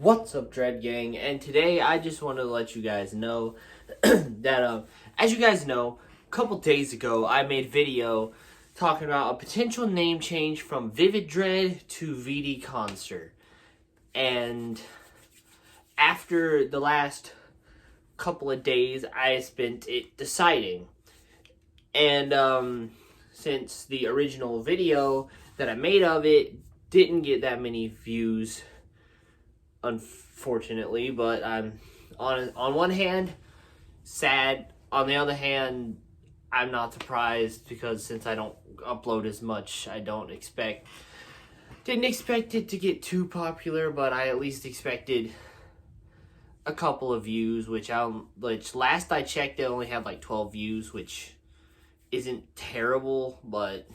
What's up, Dread Gang? And today I just want to let you guys know that, as you guys know, a couple days ago I made a video talking about a potential name change from Vivid Dread to VD Konster. And after the last couple of days, I spent it deciding. And since the original video that I made of it didn't get that many views, unfortunately, but I'm on one hand sad. On the other hand, I'm not surprised, because since I don't upload as much, I didn't expect it to get too popular, but I at least expected a couple of views, which last I checked it only had like 12 views, which isn't terrible, but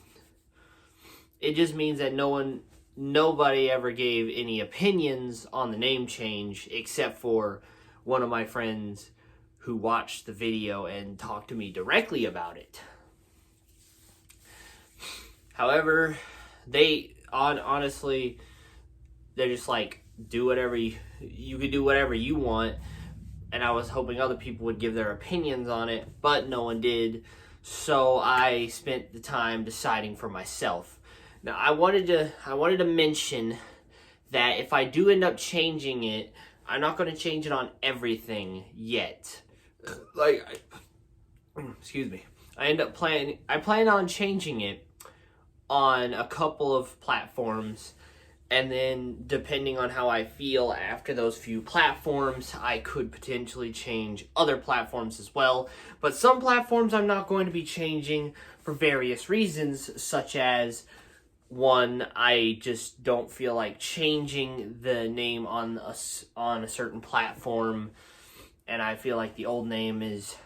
it just means that nobody ever gave any opinions on the name change, except for one of my friends who watched the video and talked to me directly about it. However, honestly, they're just like, do whatever you could do whatever you want, and I was hoping other people would give their opinions on it, but no one did, so I spent the time deciding for myself. Now, I wanted to mention that if I do end up changing it, I'm not going to change it on everything yet. Excuse me. I plan on changing it on a couple of platforms, and then depending on how I feel after those few platforms, I could potentially change other platforms as well. But some platforms I'm not going to be changing for various reasons, such as, one, I just don't feel like changing the name on a certain platform, and I feel like the old name is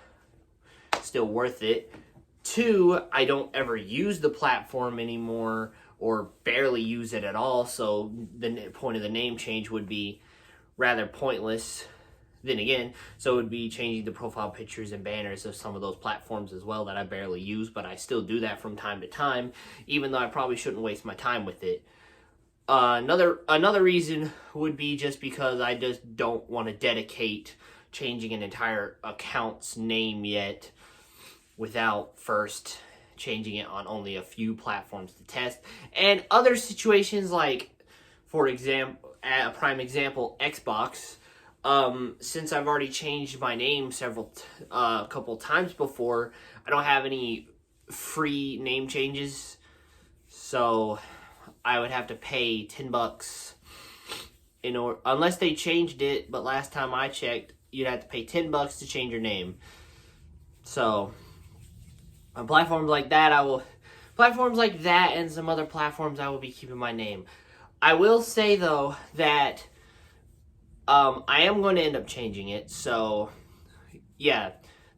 still worth it. Two, I don't ever use the platform anymore, or barely use it at all, so the point of the name change would be rather pointless. Then again, so it would be changing the profile pictures and banners of some of those platforms as well that I barely use, but I still do that from time to time, even though I probably shouldn't waste my time with it. Another reason would be just because I just don't want to dedicate changing an entire account's name yet without first changing it on only a few platforms to test. And other situations, like, for example, a prime example, Xbox. Since I've already changed my name a couple times before, I don't have any free name changes, so I would have to pay $10 unless they changed it. But last time I checked, you'd have to pay $10 to change your name. So on platforms like that and some other platforms, I will be keeping my name. I will say though that I am going to end up changing it, so yeah,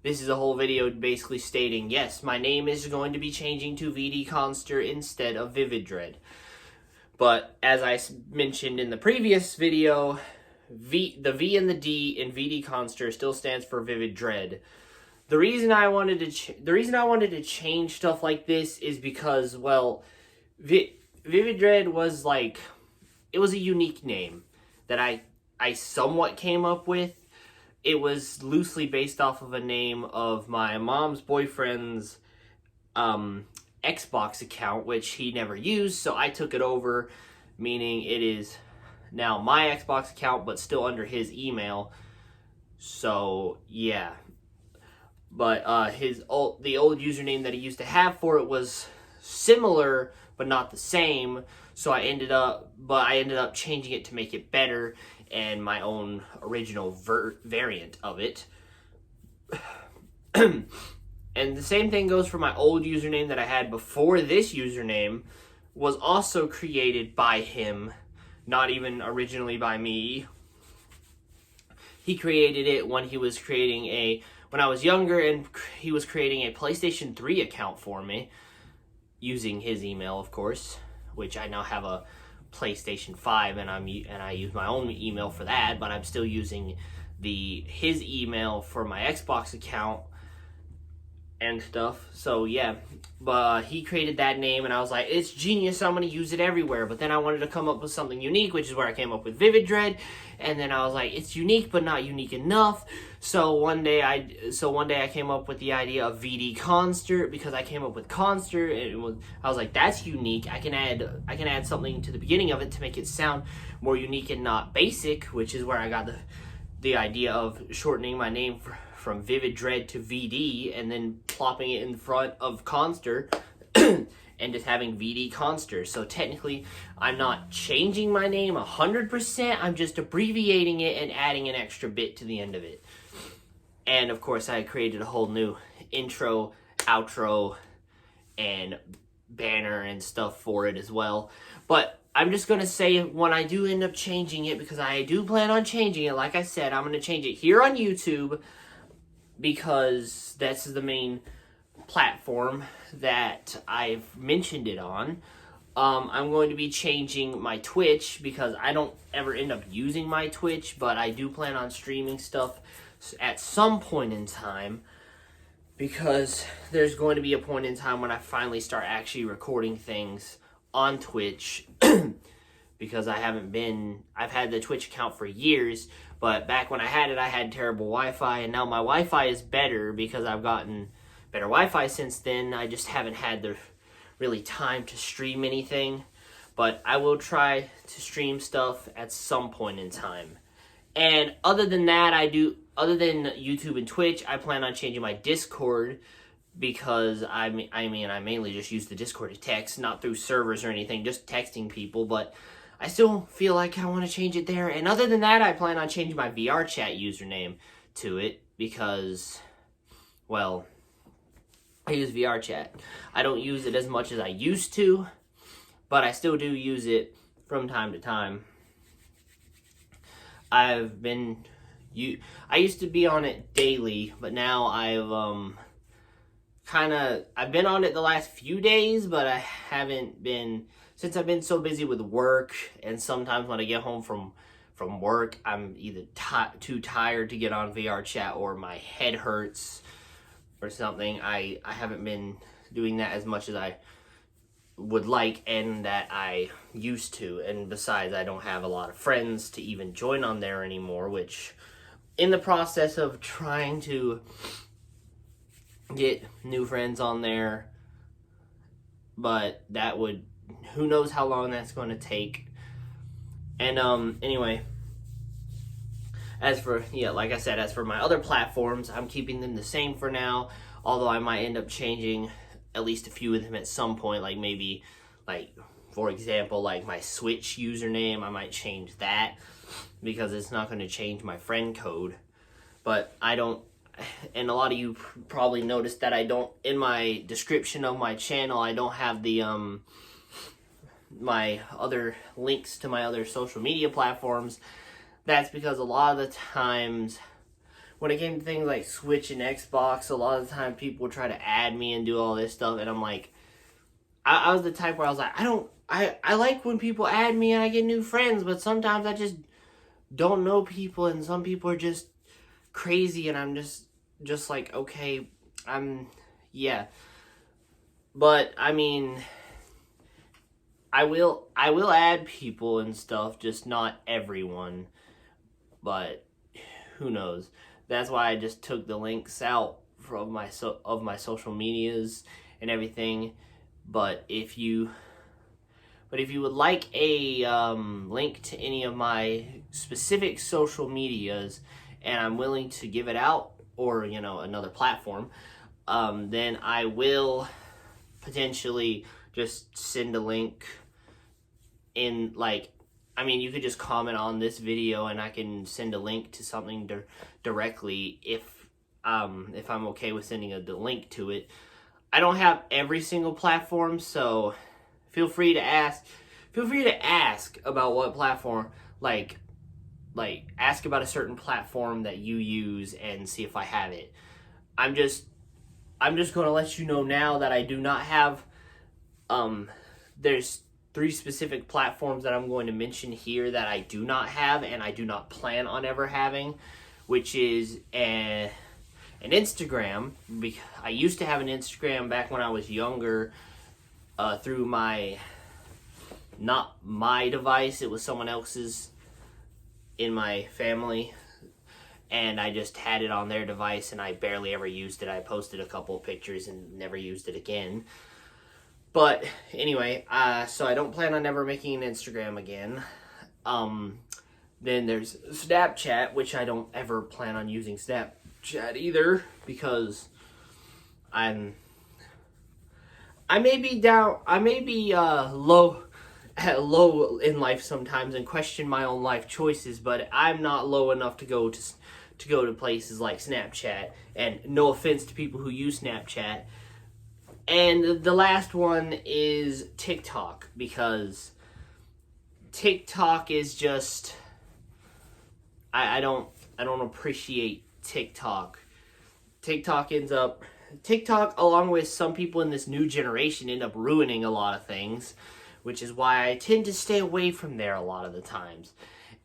this is a whole video basically stating, yes, my name is going to be changing to VD Konster instead of Vivid Dread. But as I mentioned in the previous video, the V and the D in VD Konster still stands for Vivid Dread. The reason I wanted to change stuff like this is because, well, Vivid Dread was like, it was a unique name that I somewhat came up with. It was loosely based off of a name of my mom's boyfriend's Xbox account, which he never used, so I took it over, meaning it is now my Xbox account, but still under his email. So, yeah. But the old username that he used to have for it was similar, but not the same, so I ended up changing it to make it better, and my own original variant of it. And the same thing goes for my old username that I had before this username, was also created by him, not even originally by me. He created it when I was younger, and he was creating a PlayStation 3 account for me, using his email, of course, which I now have a PlayStation 5, and I use my own email for that, but I'm still using his email for my Xbox account, and stuff. So yeah, but he created that name, and I was like, it's genius, I'm gonna use it everywhere. But then I wanted to come up with something unique, which is where I came up with Vivid Dread. And then I was like, it's unique but not unique enough. So one day I came up with the idea of VD Konster, because I came up with Konster, and I was like, that's unique. I can add something to the beginning of it to make it sound more unique and not basic, which is where I got the idea of shortening my name from Vivid Dread to VD, and then plopping it in front of Konster and just having VD Konster. So technically, I'm not changing my name 100%, I'm just abbreviating it and adding an extra bit to the end of it. And of course, I created a whole new intro, outro, and banner and stuff for it as well. But I'm just going to say, when I do end up changing it, because I do plan on changing it, like I said, I'm going to change it here on YouTube, because that's the main platform that I've mentioned it on. I'm going to be changing my Twitch, because I don't ever end up using my Twitch, but I do plan on streaming stuff at some point in time, because there's going to be a point in time when I finally start actually recording things on Twitch, because I've had the Twitch account for years, but back when I had it, I had terrible Wi-Fi, and now my Wi-Fi is better because I've gotten better Wi-Fi since then. I just haven't had the really time to stream anything, but I will try to stream stuff at some point in time. And other than that, other than YouTube and Twitch, I plan on changing my Discord, because I mainly just use the Discord to text, not through servers or anything, just texting people, but I still feel like I want to change it there. And other than that, I plan on changing my VR chat username to it, because, well, I use VR chat. I don't use it as much as I used to, but I still do use it from time to time. I used to be on it daily, but now I've been on it the last few days, but I haven't been, since I've been so busy with work, and sometimes when I get home from work, I'm either too tired to get on VR chat, or my head hurts or something. I haven't been doing that as much as I would like, and that I used to. And besides, I don't have a lot of friends to even join on there anymore, which, in the process of trying to get new friends on there, but that would, who knows how long that's going to take. And anyway, like I said, as for my other platforms, I'm keeping them the same for now, although I might end up changing at least a few of them at some point, for example, like my Switch username, I might change that, because it's not going to change my friend code. But I don't, and a lot of you probably noticed that I don't, in my description of my channel, I don't have the my other links to my other social media platforms. That's because a lot of the times, when it came to things like Switch and Xbox, a lot of the time people would try to add me and do all this stuff, and I'm like, I was the type where I was like, I like when people add me and I get new friends, but sometimes I just don't know people, and some people are just crazy, and I'm just like, okay, yeah. But I mean, I will add people and stuff, just not everyone. But who knows? That's why I just took the links out from my social medias and everything. But if you would like a link to any of my specific social medias, and I'm willing to give it out, or another platform, then I will potentially just send a link in, you could just comment on this video and I can send a link to something directly if I'm okay with sending the link to it. I don't have every single platform, so feel free to ask about what platform, ask about a certain platform that you use and see if I have it. I'm just going to let you know now that I do not have, there's 3 specific platforms that I'm going to mention here that I do not have, and I do not plan on ever having, which is an Instagram. I used to have an Instagram back when I was younger, through not my device, it was someone else's in my family, and I just had it on their device, and I barely ever used it. I posted a couple of pictures and never used it again. But anyway, so I don't plan on ever making an Instagram again. Then there's Snapchat, which I don't ever plan on using Snapchat either, because I may be low in life sometimes and question my own life choices, but I'm not low enough to go to places like Snapchat. And no offense to people who use Snapchat. And the last one is TikTok, because TikTok is just, I don't appreciate TikTok. TikTok along with some people in this new generation end up ruining a lot of things, which is why I tend to stay away from there a lot of the times.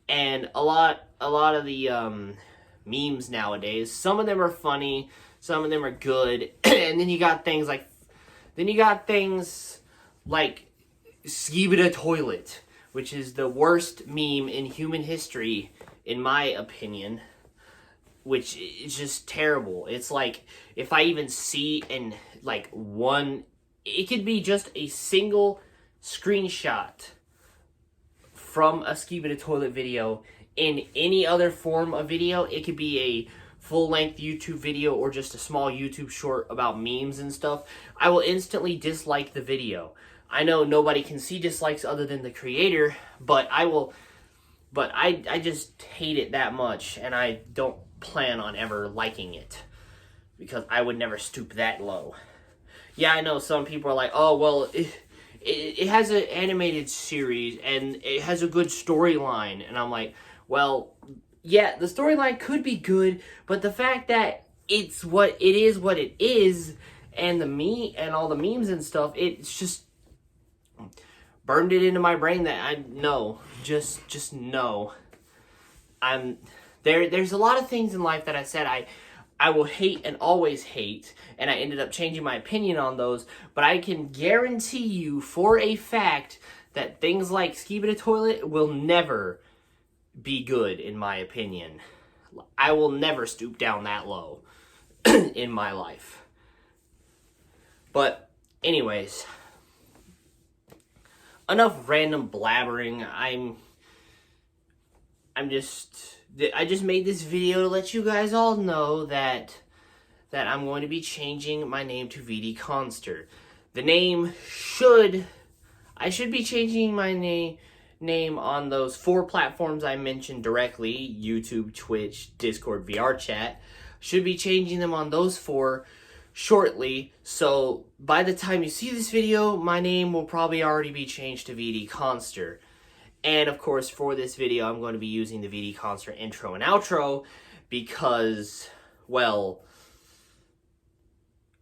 And a lot of the memes nowadays, some of them are funny, some of them are good, and then you got things like Skibidi Toilet, which is the worst meme in human history, in my opinion, which is just terrible. It's like, if I even see it could be just a single screenshot from a Skibidi Toilet video in any other form of video. It could be a full-length YouTube video or just a small YouTube short about memes and stuff. I will instantly dislike the video. I know nobody can see dislikes other than the creator, but I just hate it that much, and I don't plan on ever liking it, because I would never stoop that low. Yeah, I know some people are like, oh, well, it has an animated series, and it has a good storyline, and I'm like, well, yeah, the storyline could be good, but the fact that it's what it is, and all the memes and stuff, it's just burned it into my brain that I no, just no. There's a lot of things in life that I said I will hate and always hate, and I ended up changing my opinion on those, but I can guarantee you for a fact that things like Skibidi Toilet will never be good, in my opinion. I will never stoop down that low in my life. But anyways, enough random blabbering. I just made this video to let you guys all know that I'm going to be changing my name to VD Konster. I should be changing my name on those 4 platforms I mentioned directly: YouTube, Twitch, Discord, VR chat. Should be changing them on those 4 shortly, so by the time you see this video, my name will probably already be changed to VD Konster. And of course, for this video, I'm going to be using the VD Konster intro and outro because, well,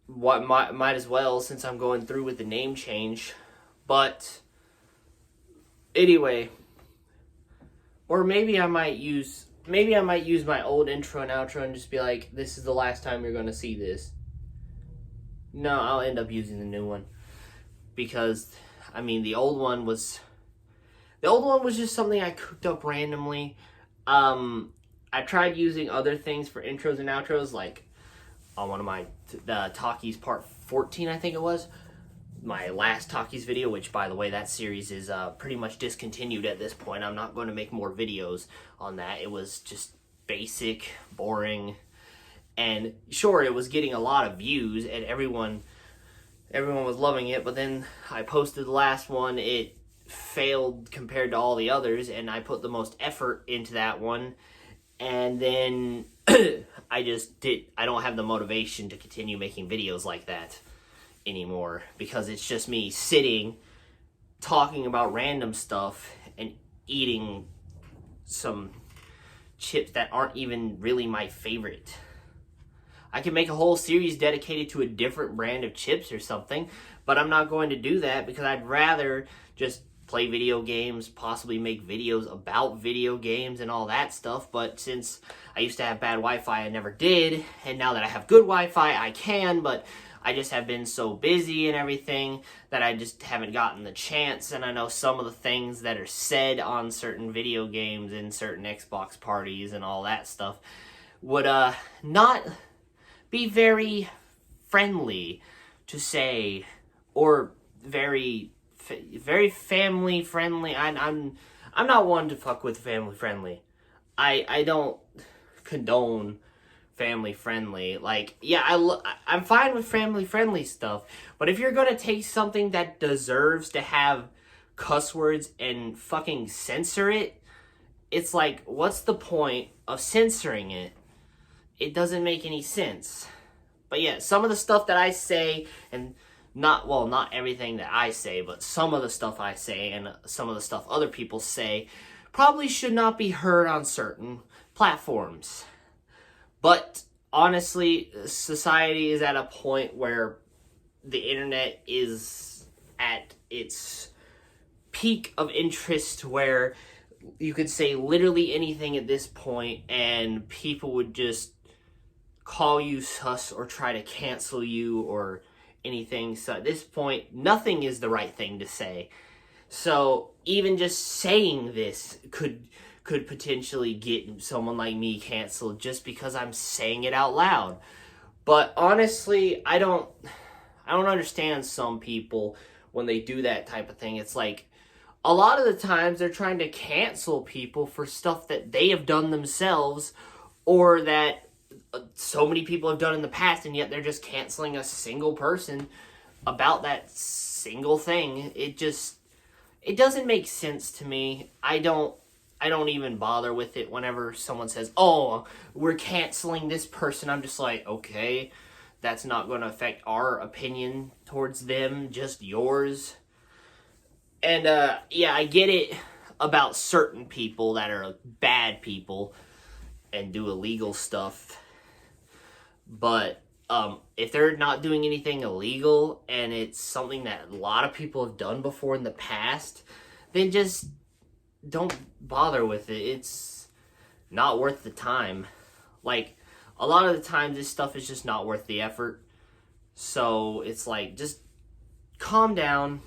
might as well, since I'm going through with the name change. But anyway, or maybe I might use my old intro and outro and just be like, this is the last time you're going to see this. No, I'll end up using the new one, because I mean the old one was just something I cooked up randomly. I tried using other things for intros and outros, like on one of my Talkies part 14, I think it was, my last Talkies video, which, by the way, that series is pretty much discontinued at this point. I'm not going to make more videos on that. It was just basic, boring, and sure, it was getting a lot of views, and everyone was loving it, but then I posted the last one. It failed compared to all the others, and I put the most effort into that one, and then I don't have the motivation to continue making videos like that anymore, because it's just me sitting, talking about random stuff, and eating some chips that aren't even really my favorite. I can make a whole series dedicated to a different brand of chips or something, but I'm not going to do that because I'd rather just play video games, possibly make videos about video games and all that stuff, but since I used to have bad Wi-Fi, I never did, and now that I have good Wi-Fi, I can, but I just have been so busy and everything that I just haven't gotten the chance, and I know some of the things that are said on certain video games and certain Xbox parties and all that stuff would not be very friendly to say, or very family friendly. I'm not one to fuck with family friendly. I don't condone family friendly. Like, yeah, I'm fine with family friendly stuff, but if you're gonna take something that deserves to have cuss words and fucking censor it, it's like, what's the point of censoring it? It doesn't make any sense. But yeah, some of the stuff that I say, and not everything that I say, but some of the stuff I say and some of the stuff other people say probably should not be heard on certain platforms. But honestly, society is at a point where the internet is at its peak of interest, where you could say literally anything at this point and people would just call you sus or try to cancel you or anything. So at this point, nothing is the right thing to say. So even just saying this could potentially get someone like me canceled just because I'm saying it out loud. But honestly, I don't understand some people when they do that type of thing. It's like, a lot of the times they're trying to cancel people for stuff that they have done themselves, or that so many people have done in the past, and yet they're just canceling a single person about that single thing. It doesn't make sense to me. I don't even bother with it whenever someone says, oh, we're canceling this person. I'm just like, okay, that's not going to affect our opinion towards them, just yours. And yeah, I get it about certain people that are bad people and do illegal stuff. But if they're not doing anything illegal and it's something that a lot of people have done before in the past, then just don't bother with it. It's not worth the time. Like, a lot of the times this stuff is just not worth the effort. So it's like, just calm down.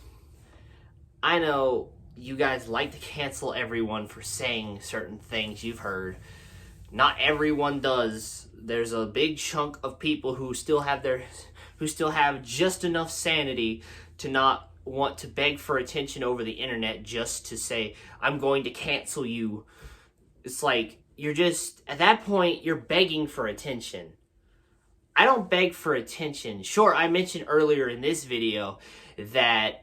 I know you guys like to cancel everyone for saying certain things you've heard. Not everyone does. There's a big chunk of people who still have just enough sanity to not want to beg for attention over the internet just to say, I'm going to cancel you. It's like, you're just, at that point, you're begging for attention. I don't beg for attention. Sure, I mentioned earlier in this video that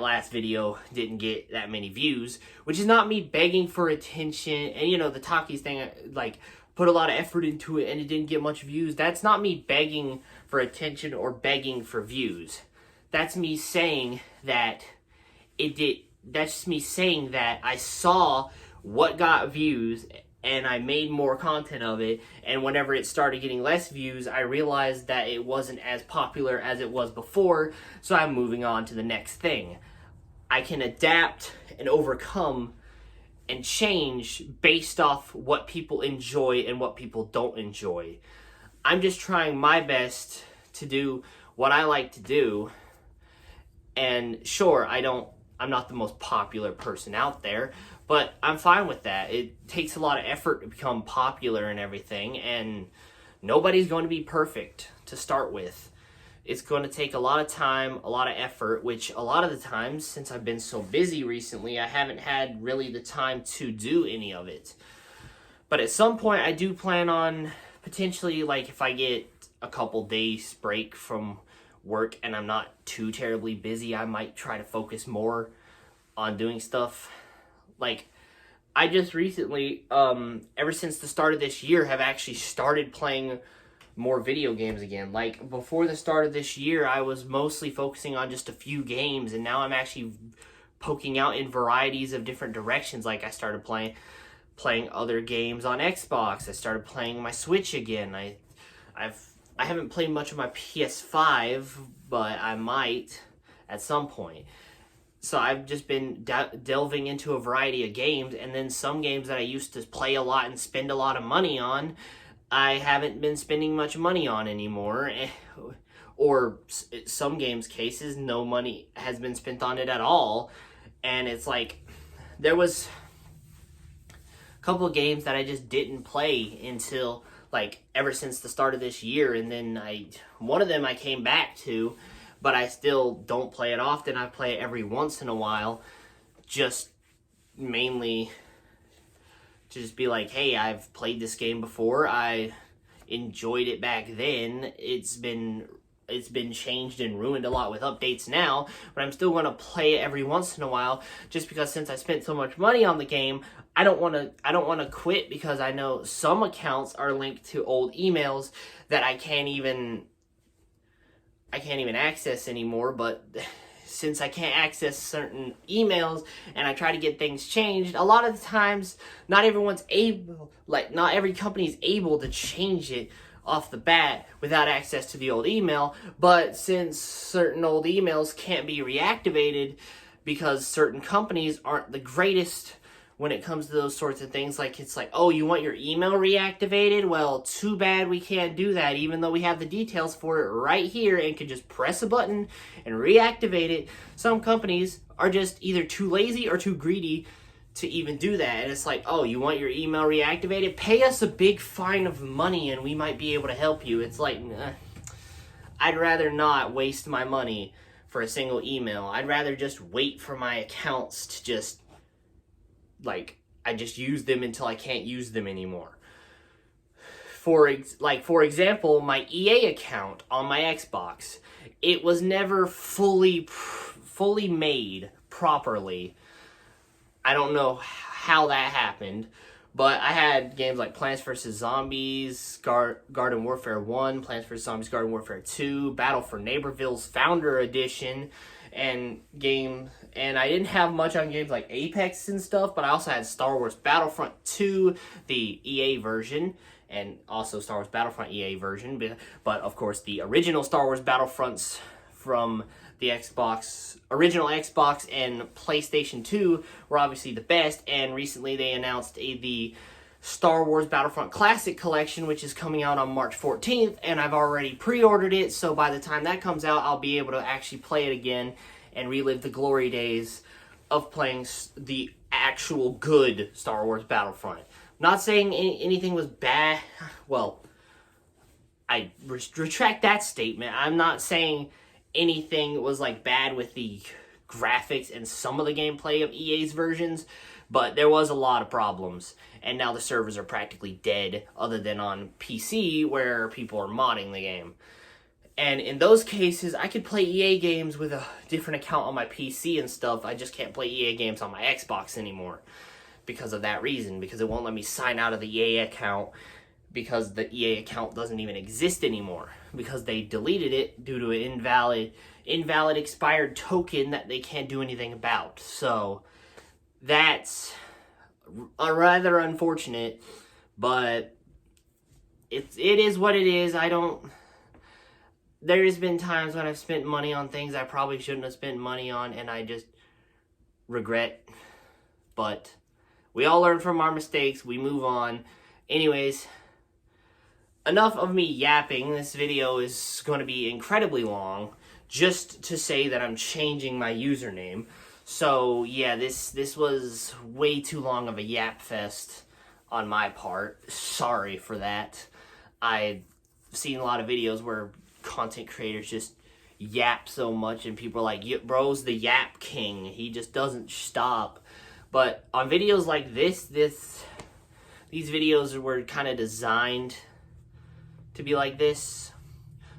last video didn't get that many views, which is not me begging for attention. And you know, the Takis thing, like, put a lot of effort into it and it didn't get much views. That's not me begging for attention or begging for views. That's me saying that that's just me saying that I saw what got views and I made more content of it, and whenever it started getting less views, I realized that it wasn't as popular as it was before, so I'm moving on to the next thing. I can adapt and overcome and change based off what people enjoy and what people don't enjoy. I'm just trying my best to do what I like to do, and sure, I'm not the most popular person out there, but I'm fine with that. It takes a lot of effort to become popular and everything, and nobody's going to be perfect to start with. It's going to take a lot of time, a lot of effort, which a lot of the times, since I've been so busy recently, I haven't had really the time to do any of it. But at some point, I do plan on potentially, like, if I get a couple days break from work and I'm not too terribly busy, I might try to focus more on doing stuff. Like, I just recently, ever since the start of this year, have actually started playing more video games again. Like, before the start of this year, I was mostly focusing on just a few games, and now I'm actually poking out in varieties of different directions. Like, I started playing other games on Xbox. I started playing my Switch again. I haven't played much of my PS5, but I might at some point. So I've just been delving into a variety of games, and then some games that I used to play a lot and spend a lot of money on, I haven't been spending much money on anymore. Or some games cases, no money has been spent on it at all. And it's like, there was a couple of games that I just didn't play until, like, ever since the start of this year. And then one of them I came back to, but I still don't play it often. I play it every once in a while, just mainly to just be like, hey, I've played this game before. I enjoyed it back then. It's been changed and ruined a lot with updates now, but I'm still going to play it every once in a while, just because since I spent so much money on the game, I don't want to quit, because I know some accounts are linked to old emails that I can't even access anymore. But since I can't access certain emails and I try to get things changed, a lot of the times not every company is able to change it off the bat without access to the old email. But since certain old emails can't be reactivated because certain companies aren't the greatest when it comes to those sorts of things, like, it's like, oh, you want your email reactivated? Well, too bad we can't do that, even though we have the details for it right here and can just press a button and reactivate it. Some companies are just either too lazy or too greedy to even do that. And it's like, oh, you want your email reactivated? Pay us a big fine of money and we might be able to help you. It's like, I'd rather not waste my money for a single email. I'd rather just wait for my accounts to just, like, I just use them until I can't use them anymore. For example, my EA account on my Xbox, it was never fully made properly. I don't know how that happened, but I had games like Plants vs. Zombies, Garden Warfare 1, Plants vs. Zombies Garden Warfare 2, Battle for Neighborville's Founder Edition, and I didn't have much on games like Apex and stuff, but I also had Star Wars Battlefront 2, the EA version, and also Star Wars Battlefront EA version, but of course the original Star Wars Battlefronts from the original Xbox and PlayStation 2 were obviously the best, and recently they announced the Star Wars Battlefront Classic Collection, which is coming out on March 14th, and I've already pre-ordered it, so by the time that comes out, I'll be able to actually play it again and relive the glory days of playing the actual good Star Wars Battlefront. Not saying anything was bad. Well, I retract that statement. I'm not saying anything was like bad with the graphics and some of the gameplay of EA's versions, but there was a lot of problems, and now the servers are practically dead, other than on PC where people are modding the game. And in those cases, I could play EA games with a different account on my PC and stuff. I just can't play EA games on my Xbox anymore because of that reason, because it won't let me sign out of the EA account, because the EA account doesn't even exist anymore, because they deleted it due to an invalid expired token that they can't do anything about. So that's rather unfortunate, but it is what it is. There's been times when I've spent money on things I probably shouldn't have spent money on, and I just regret. But we all learn from our mistakes. We move on. Anyways, enough of me yapping. This video is going to be incredibly long, just to say that I'm changing my username. So yeah, this was way too long of a yap fest on my part. Sorry for that. I've seen a lot of videos where content creators just yap so much and people are like, bro's the yap king. He just doesn't stop. But on videos like these videos were kind of designed to be like this.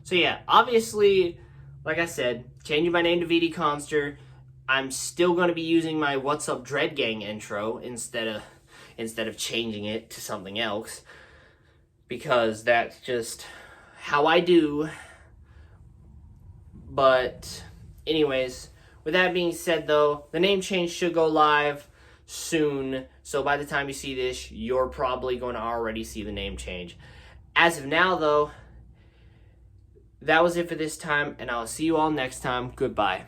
So yeah, obviously, like I said, changing my name to VD Konster. I'm still going to be using my What's Up Dread Gang intro instead of changing it to something else, because that's just how I do. But anyways, with that being said though, the name change should go live soon. So by the time you see this, you're probably going to already see the name change. As of now though, that was it for this time, and I'll see you all next time. Goodbye.